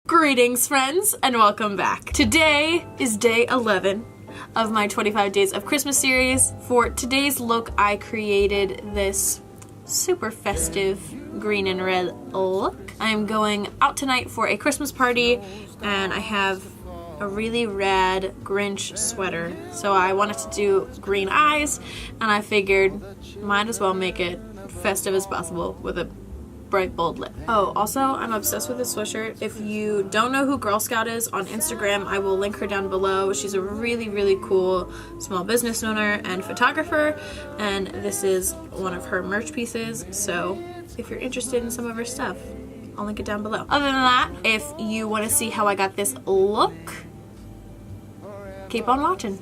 Greetings, friends, and welcome back. Today is day 11 of my 25 Days of Christmas series. For today's look, I created this super festive green and red look. I am going out tonight for a Christmas party, and I have a really rad Grinch sweater. So I wanted to do green eyes, and I figured might as well make it festive as possible with a bright bold lip. Oh, also, I'm obsessed with this sweatshirt. If you don't know who Girl Scout is on Instagram, I will link her down below. She's a really cool small business owner and photographer, and this is one of her merch pieces. So if you're interested in some of her stuff, I'll link it down below. Other than that, if you want to see how I got this look, keep on watching.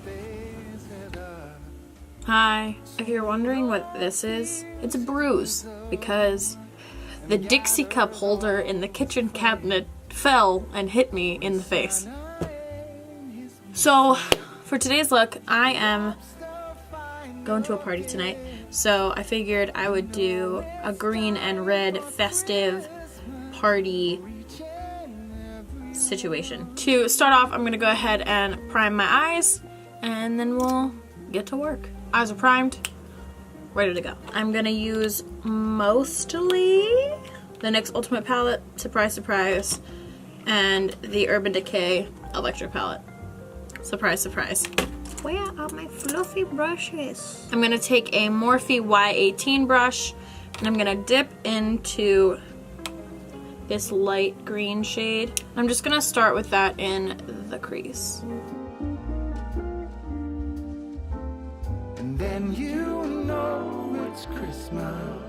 Hi. If you're wondering what this is, it's a bruise because the Dixie cup holder in the kitchen cabinet fell and hit me in the face. So, for today's look, I am going to a party tonight, so I figured I would do a green and red festive party situation. To start off, I'm gonna go ahead and prime my eyes, and then we'll get to work. Eyes are primed, ready to go. I'm gonna use mostly the NYX Ultimate palette, surprise surprise, and the Urban Decay Electric palette. Surprise surprise. Where are my fluffy brushes? I'm gonna take a Morphe Y18 brush, and I'm gonna dip into this light green shade. I'm just gonna start with that in the crease. And then you know it's Christmas.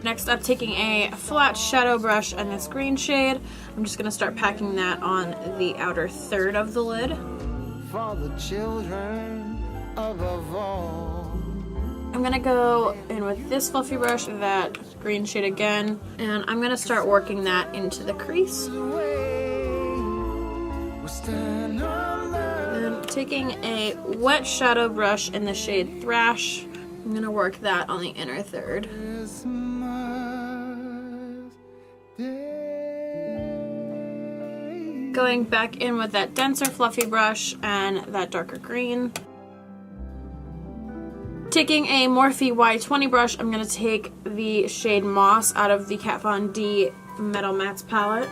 Next up, taking a flat shadow brush and this green shade, I'm just gonna start packing that on the outer third of the lid. For the children of all. I'm gonna go in with this fluffy brush, that green shade again, and I'm gonna start working that into the crease. Then taking a wet shadow brush in the shade Thrash, I'm gonna work that on the inner third. Going back in with that denser fluffy brush and that darker green. Taking a Morphe Y20 brush, I'm going to take the shade Moss out of the Kat Von D Metal Mattes palette.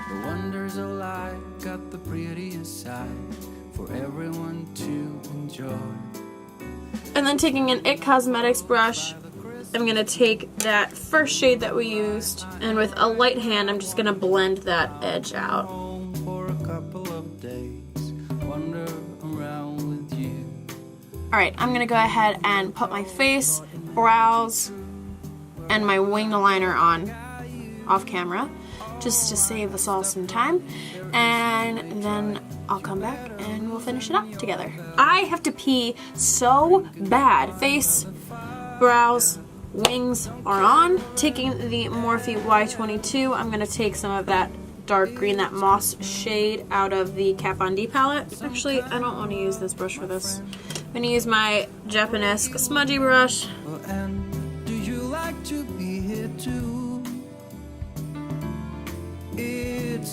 The wonders of life got the prettiest side for everyone to enjoy. And then taking an IT Cosmetics brush, I'm going to take that first shade that we used, and with a light hand, I'm just going to blend that edge out. Alright, I'm going to go ahead and put my face, brows, and my wing liner on off camera, just to save us all some time, and then I'll come back and we'll finish it up together. I have to pee so bad. Face, brows, wings are on. Taking the Morphe Y22, I'm going to take some of that dark green, that moss shade out of the Kat Von D palette. Actually, I don't want to use this brush for this. I'm going to use my Japanese smudgy brush. And do you like to be here too?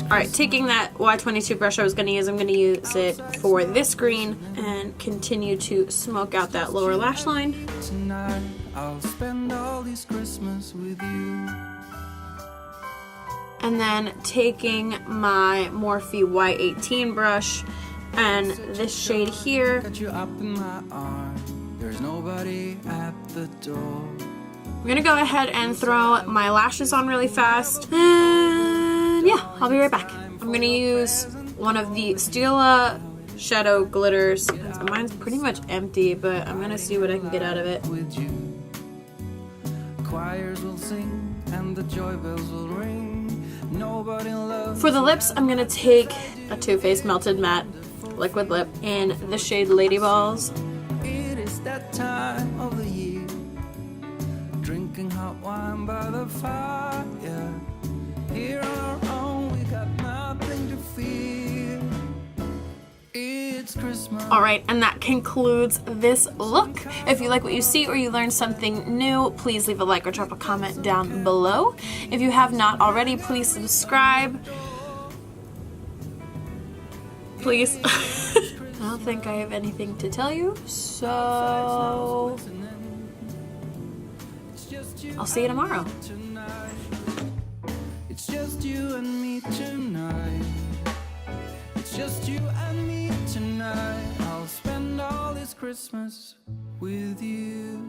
Alright, taking that Y22 brush I was going to use, I'm going to use it for this green and continue to smoke out that lower lash line. Tonight, I'll spend all this Christmas with you. And then taking my Morphe Y18 brush and this shade here. Got you up in my arm. There's nobody at the door. I'm gonna go ahead and throw my lashes on really fast. And yeah, I'll be right back. I'm gonna use one of the Stila shadow glitters. Mine's pretty much empty, but I'm gonna see what I can get out of it. Choirs will sing and the joy bells will ring. Nobody loves. For the lips, I'm gonna take a Too Faced Melted Matte liquid lip in the shade Lady Balls. It is that time of the year, drinking hot wine by the fire. Here on our own, we got nothing to fear. It's Alright, and that concludes this look. If you like what you see or you learned something new, please leave a like or drop a comment down below. If you have not already, please subscribe. Please. I don't think I have anything to tell you, so I'll see you tomorrow. It's just you and me tonight. It's just you and me tonight. I'll spend all this Christmas with you.